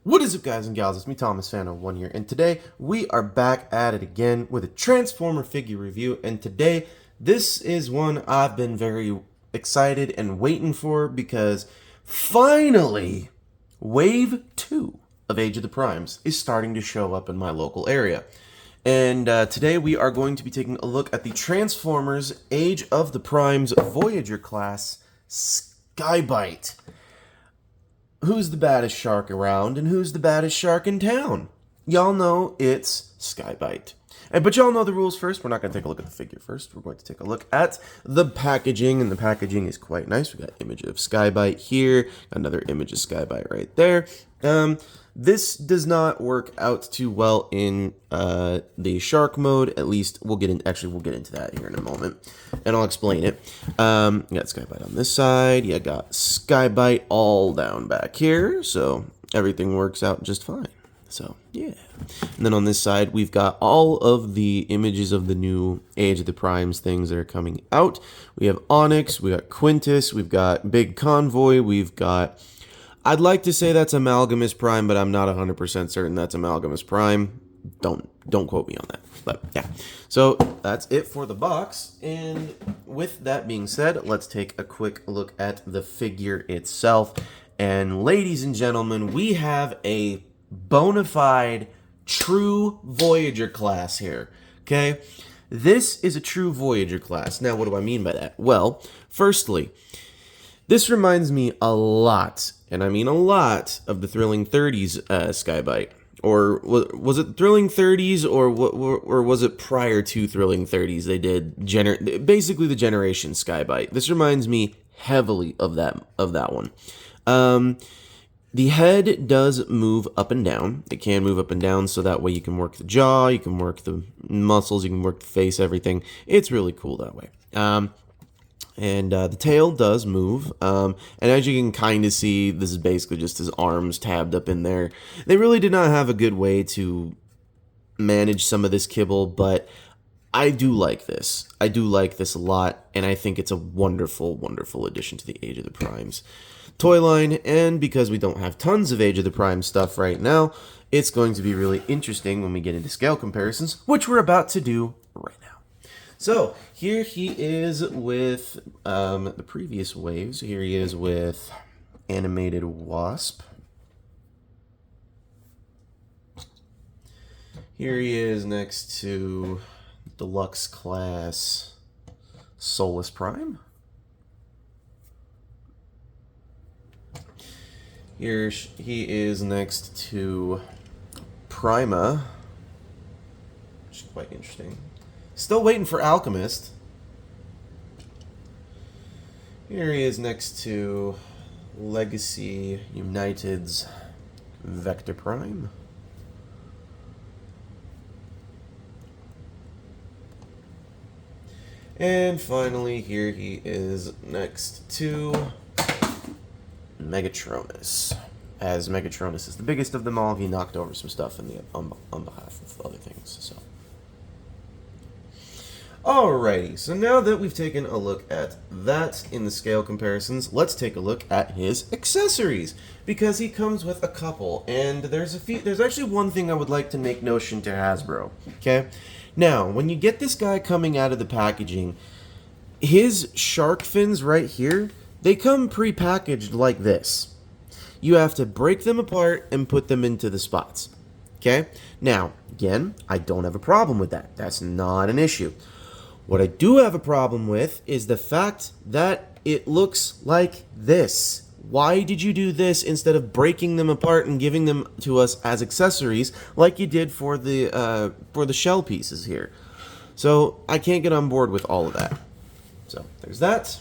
What is up, guys and gals? It's me, Thomas Fan01 here, and today we are back at it again with a Transformer figure review. And today, this is one I've been very excited and waiting for because finally, Wave 2 of Age of the Primes is starting to show up in my local area. And today we are going to be taking a look at the Transformers Age of the Primes Voyager class Sky-Byte. Who's the baddest shark around, and who's the baddest shark in town? Y'all know it's Sky-Byte. But y'all know the rules first. We're not going to take a look at the figure first. We're going to take a look at the packaging, and the packaging is quite nice. We got an image of Sky-Byte here, another image of Sky-Byte right there. This does not work out too well in the shark mode. At least we'll get into that here in a moment, and I'll explain it. You got Sky-Byte on this side. You got Sky-Byte all down back here, so everything works out just fine. So yeah, and then on this side we've got all of the images of the new Age of the Primes things that are coming out. We have Onyx, we got Quintus, we've got Big Convoy, we've got, I'd like to say that's Amalgamus Prime, but I'm not 100% certain that's Amalgamus Prime. Don't quote me on that. But yeah, so that's it for the box. And with that being said, let's take a quick look at the figure itself. And ladies and gentlemen, we have a bona fide true Voyager class here. Okay, this is a true Voyager class. Now, what do I mean by that? Well, firstly, this reminds me a lot, and I mean a lot, of the Thrilling 30s Sky-Byte. Or was it Thrilling 30s, or was it prior to Thrilling 30s? They did basically the Generation Sky-Byte. This reminds me heavily of that one. The head does move up and down. It can move up and down, so that way you can work the jaw, you can work the muscles, you can work the face, everything. It's really cool that way. And the tail does move, and as you can kind of see, this is basically just his arms tabbed up in there. They really did not have a good way to manage some of this kibble, but I do like this. I do like this a lot, and I think it's a wonderful, wonderful addition to the Age of the Primes toy line. And because we don't have tons of Age of the Prime stuff right now, it's going to be really interesting when we get into scale comparisons, which we're about to do right now. So here he is with the previous waves. Here he is with Animated Wasp. Here he is next to Deluxe Class Solus Prime. Here he is next to Prima, which is quite interesting. Still waiting for Alchemist. Here he is next to Legacy United's Vector Prime. And finally, here he is next to Megatronus. As Megatronus is the biggest of them all, he knocked over some stuff on behalf of other things. So, alrighty, so now that we've taken a look at that in the scale comparisons, let's take a look at his accessories, because he comes with a couple, and there's actually one thing I would like to make notion to Hasbro. Okay, now when you get this guy coming out of the packaging, his shark fins right here, they come pre-packaged like this. You have to break them apart and put them into the spots. Okay? Now, again, I don't have a problem with that. That's not an issue. What I do have a problem with is the fact that it looks like this. Why did you do this instead of breaking them apart and giving them to us as accessories like you did for the shell pieces here? So I can't get on board with all of that. So there's that.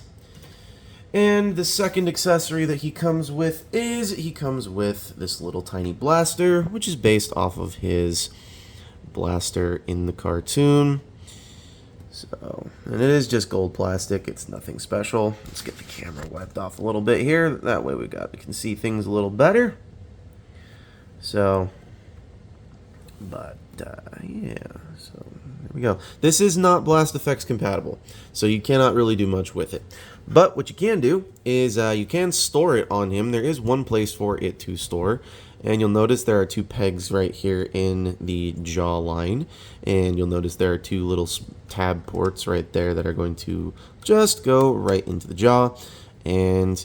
And the second accessory that he comes with is this little tiny blaster, which is based off of his blaster in the cartoon. So, and it is just gold plastic. It's nothing special. Let's get the camera wiped off a little bit here. That way we can see things a little better. So, but yeah, so there we go. This is not Blast Effects compatible, so you cannot really do much with it. But what you can do is you can store it on him. There is one place for it to store, And you'll notice there are two pegs right here in the jaw line. And you'll notice there are two little tab ports right there that are going to just go right into the jaw. And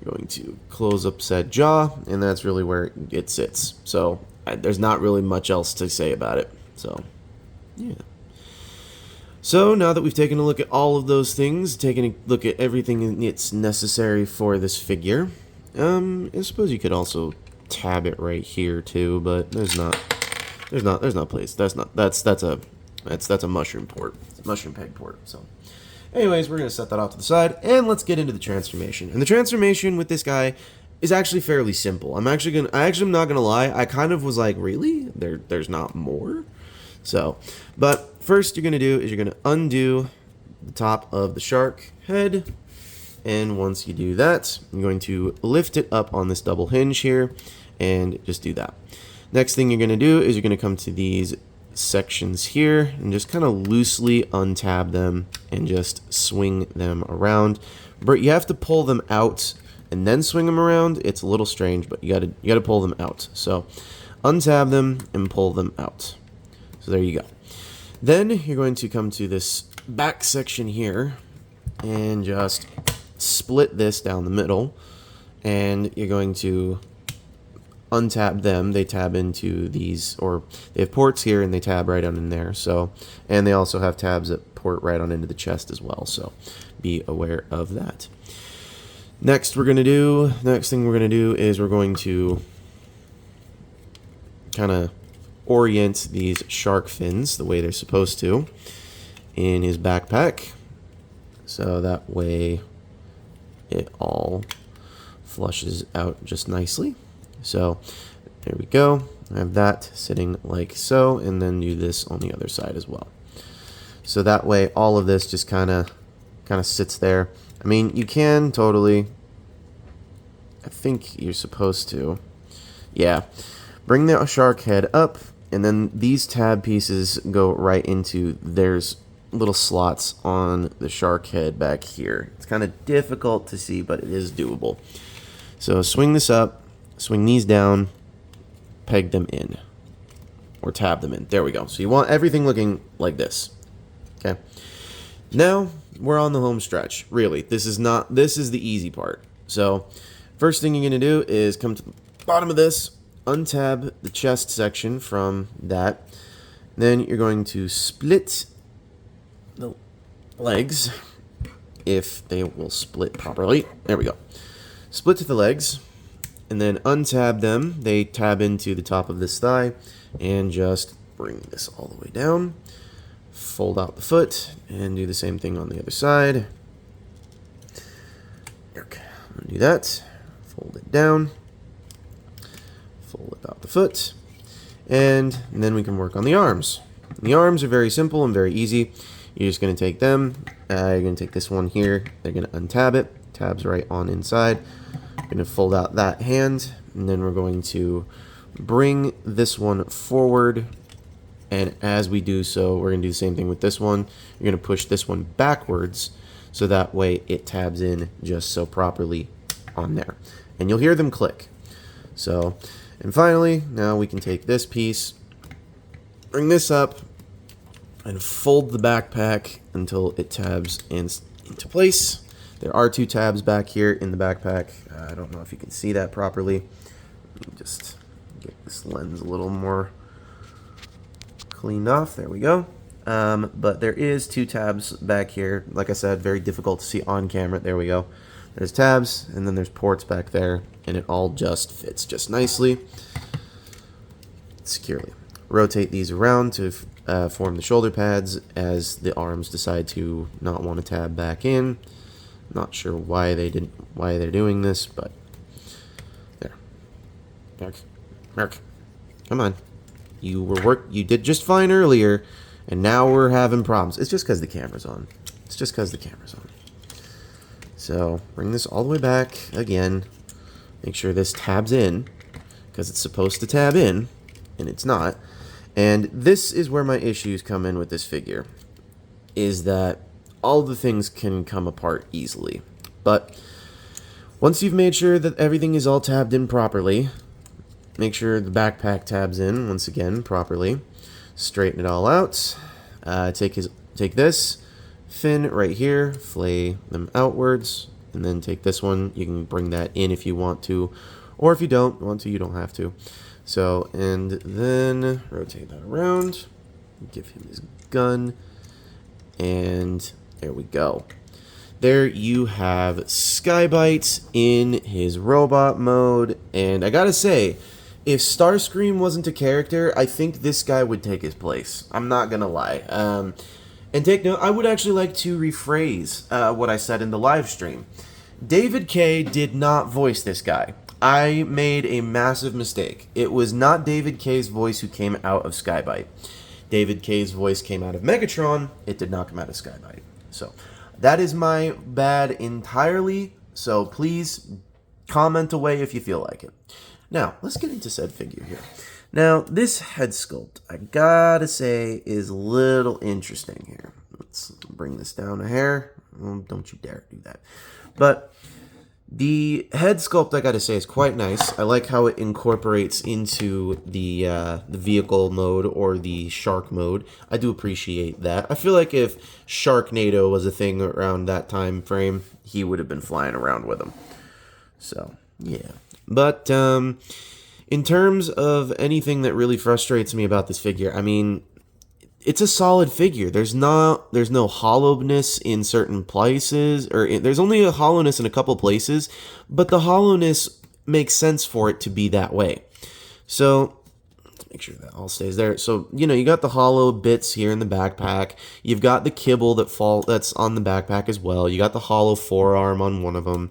you're going to close up said jaw, and that's really where it sits. So there's not really much else to say about it. So, yeah. So now that we've taken a look at all of those things, taken a look at everything that's necessary for this figure, I suppose you could also tab it right here too, but there's not place. That's a mushroom port. It's a mushroom peg port. So, anyways, we're gonna set that off to the side, and let's get into the transformation. And the transformation with this guy is actually fairly simple. I'm not gonna lie. I kind of was like, really? There's not more. So, but first you're going to do is you're going to undo the top of the shark head, and once you do that, you're going to lift it up on this double hinge here, and just do that. Next thing you're going to do is you're going to come to these sections here, and just kind of loosely untab them, and just swing them around. But you have to pull them out, and then swing them around. It's a little strange, but you gotta pull them out. So, untab them, and pull them out. So there you go. Then you're going to come to this back section here and just split this down the middle, and you're going to untab them. They tab into these, or they have ports here and they tab right on in there. So, and they also have tabs that port right on into the chest as well. So be aware of that. Next thing we're going to do is we're going to kind of orient these shark fins the way they're supposed to in his backpack, so that way it all flushes out just nicely. So there we go. I have that sitting like so, and then do this on the other side as well. So that way all of this just kind of sits there. I mean, you can totally, I think you're supposed to, yeah, bring the shark head up, and then these tab pieces go right into, there's little slots on the shark head back here. It's kind of difficult to see, but it is doable. So swing this up, swing these down, peg them in, or tab them in. There we go. So you want everything looking like this. Okay. Now we're on the home stretch. Really, this is the easy part. So first thing you're going to do is come to the bottom of this, untab the chest section from that. Then you're going to split the legs, if they will split properly. There we go. Split to the legs, and then untab them. They tab into the top of this thigh, and just bring this all the way down. Fold out the foot, and do the same thing on the other side. Do that. Fold it down. Fold out the foot, and then we can work on the arms. The arms are very simple and very easy. You're just going to take them, you're going to take this one here, they're going to untab it, tabs right on inside. You're going to fold out that hand, and then we're going to bring this one forward, and as we do so, we're going to do the same thing with this one. You're going to push this one backwards, so that way it tabs in just so properly on there. And you'll hear them click. So, and finally, now we can take this piece, bring this up, and fold the backpack until it tabs into place. There are two tabs back here in the backpack. I don't know if you can see that properly. Let me just get this lens a little more cleaned off. There we go. But there is two tabs back here. Like I said, very difficult to see on camera. There we go. There's tabs, and then there's ports back there, and it all just fits just nicely, securely. Rotate these around to form the shoulder pads as the arms decide to not want to tab back in. Not sure why they're doing this, but there. Merc, come on. You did just fine earlier, and now we're having problems. It's just because the camera's on. So bring this all the way back again. Make sure this tabs in, because it's supposed to tab in, and it's not. And this is where my issues come in with this figure, is that all the things can come apart easily. But once you've made sure that everything is all tabbed in properly, make sure the backpack tab's in once again properly. Straighten it all out. Take this fin right here, flay them outwards, and then take this one. You can bring that in if you want to, or if you don't want to, you don't have to. So, and then rotate that around, give him his gun, and there we go. There you have Sky-Byte in his robot mode, and I gotta say, if Starscream wasn't a character, I think this guy would take his place. I'm not gonna lie. And take note, I would actually like to rephrase what I said in the live stream. David K did not voice this guy. I made a massive mistake. It was not David K's voice who came out of Sky-Byte. David K's voice came out of Megatron. It did not come out of Sky-Byte. So that is my bad entirely. So please comment away if you feel like it. Now, let's get into said figure here. Now, this head sculpt, I gotta say, is a little interesting here. Let's bring this down a hair. Well, don't you dare do that. But the head sculpt, I gotta say, is quite nice. I like how it incorporates into the vehicle mode or the shark mode. I do appreciate that. I feel like if Sharknado was a thing around that time frame, he would have been flying around with him. So, yeah. But in terms of anything that really frustrates me about this figure, I mean, it's a solid figure. There's no hollowness in certain places, or there's only a hollowness in a couple places, but the hollowness makes sense for it to be that way. So let's make sure that all stays there. So, you know, you got the hollow bits here in the backpack. You've got the kibble that's on the backpack as well. You got the hollow forearm on one of them.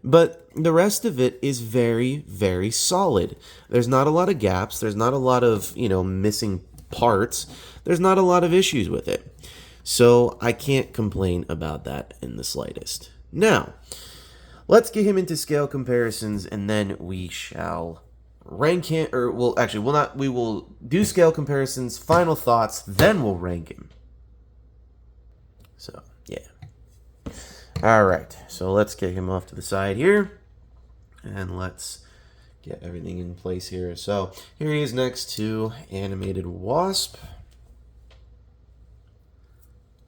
But the rest of it is very, very solid. There's not a lot of gaps. There's not a lot of, you know, missing parts. There's not a lot of issues with it. So I can't complain about that in the slightest. Now, let's get him into scale comparisons, and then we shall rank him, or we will do scale comparisons, final thoughts, then we'll rank him. So, yeah. Alright, so let's get him off to the side here, and let's get everything in place here. So, here he is next to Animated Wasp.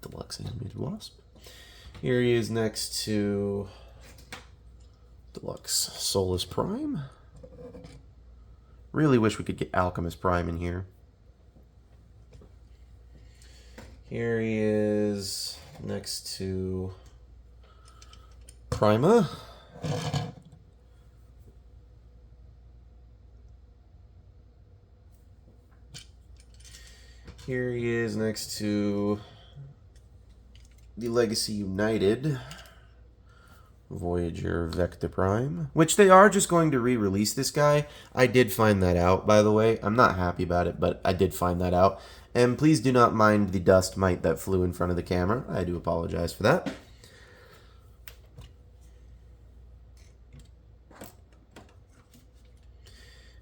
Deluxe Animated Wasp. Here he is next to Deluxe Solus Prime. Really wish we could get Alchemist Prime in here. Here he is next to Prima. Here he is next to the Legacy United Voyager Vector Prime, which they are just going to re-release this guy. I did find that out, by the way. I'm not happy about it, but I did find that out. And please do not mind the dust mite that flew in front of the camera. I do apologize for that.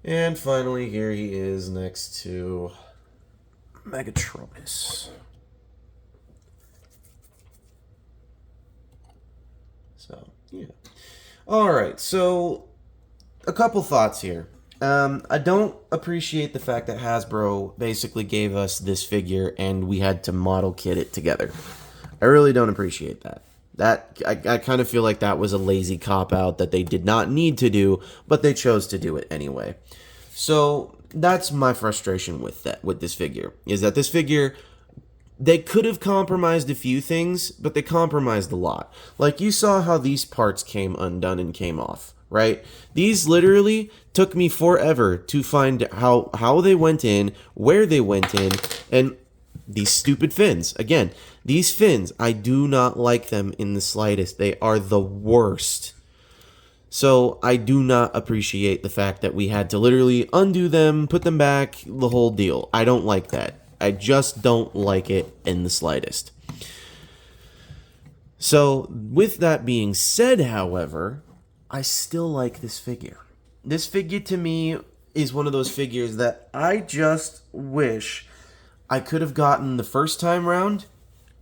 And finally, here he is next to Megatronus. So, yeah. Alright, so a couple thoughts here. I don't appreciate the fact that Hasbro basically gave us this figure and we had to model kit it together. I really don't appreciate that. I kind of feel like that was a lazy cop-out that they did not need to do, but they chose to do it anyway. So that's my frustration with this figure, is that this figure, they could have compromised a few things, but they compromised a lot. Like, you saw how these parts came undone and came off, right? These literally took me forever to find how they went in, where they went in, and these stupid fins. Again, these fins, I do not like them in the slightest. They are the worst. So I do not appreciate the fact that we had to literally undo them, put them back, the whole deal. I don't like that. I just don't like it in the slightest. So with that being said, however, I still like this figure. This figure to me is one of those figures that I just wish I could have gotten the first time round,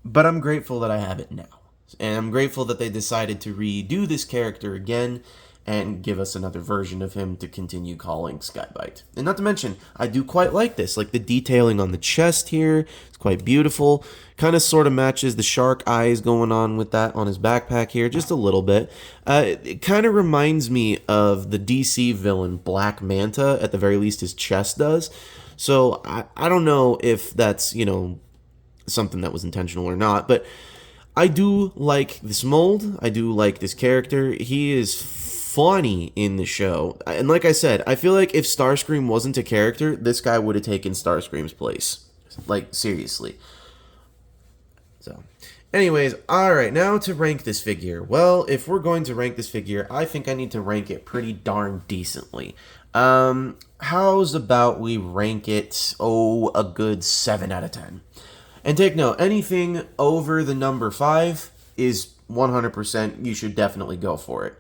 but I'm grateful that I have it now. And I'm grateful that they decided to redo this character again and give us another version of him to continue calling Sky-Byte. And not to mention, I do quite like this. Like the detailing on the chest here, it's quite beautiful. Kind of sort of matches the shark eyes going on with that on his backpack here, just a little bit. It kind of reminds me of the DC villain Black Manta, at the very least his chest does. So I don't know if that's, you know, something that was intentional or not, but I do like this mold. I do like this character. He is funny in the show. And like I said, I feel like if Starscream wasn't a character, this guy would have taken Starscream's place. Like, seriously. So, anyways, alright, now to rank this figure. Well, if we're going to rank this figure, I think I need to rank it pretty darn decently. How's about we rank it, a good 7 out of 10. And take note, anything over the number 5 is 100%, you should definitely go for it.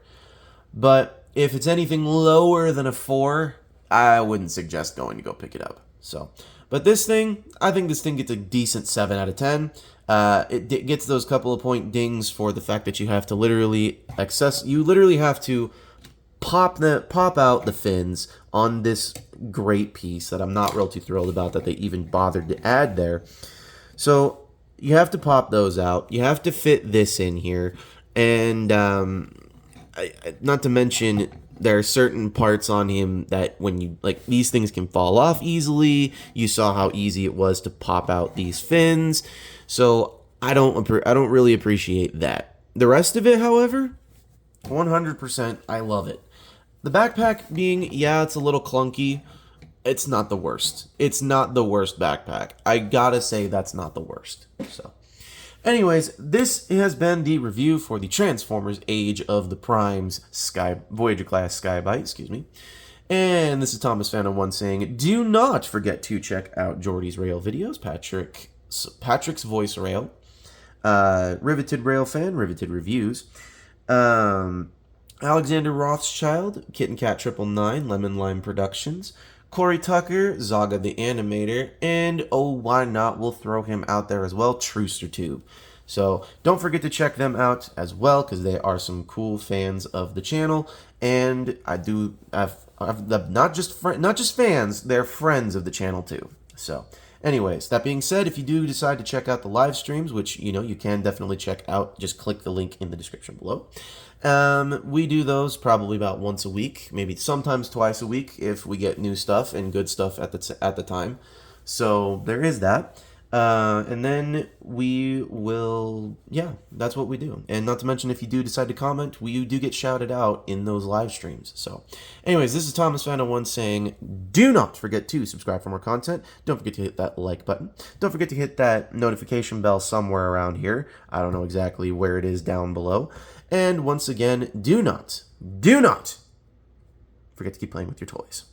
But if it's anything lower than a 4, I wouldn't suggest going to go pick it up. So, but this thing, I think this thing gets a decent 7 out of 10. It gets those couple of point dings for the fact that you have to literally have to pop out the fins on this great piece that I'm not real too thrilled about that they even bothered to add there. So you have to pop those out. You have to fit this in here, and not to mention there are certain parts on him that when you these things can fall off easily. You saw how easy it was to pop out these fins, so I don't really appreciate that. The rest of it, however, 100%, I love it. The backpack being, it's a little clunky. It's not the worst. It's not the worst backpack. I gotta say that's not the worst. So, anyways, this has been the review for the Transformers Age of the Primes Voyager class Sky-Byte, excuse me. And this is Thomas Phantom 1 saying, do not forget to check out Jordy's Rail videos, Patrick's Voice Rail, Riveted Rail Fan, Riveted Reviews, Alexander Rothschild, Kitten Cat 999, Lemon Lime Productions, Corey Tucker, Zaga the Animator, and why not, we'll throw him out there as well, Trooster Tube. So don't forget to check them out as well, because they are some cool fans of the channel, and I've not just fans, they're friends of the channel too. So, anyways, that being said, if you do decide to check out the live streams, which you can definitely check out, just click the link in the description below. We do those probably about once a week, maybe sometimes twice a week if we get new stuff and good stuff at the time. So there is that. And then we will, that's what we do. And not to mention, if you do decide to comment, you do get shouted out in those live streams. So anyways, this is Thomas Phantom 1 saying, do not forget to subscribe for more content. Don't forget to hit that like button. Don't forget to hit that notification bell somewhere around here. I don't know exactly where it is down below. And once again, do not forget to keep playing with your toys.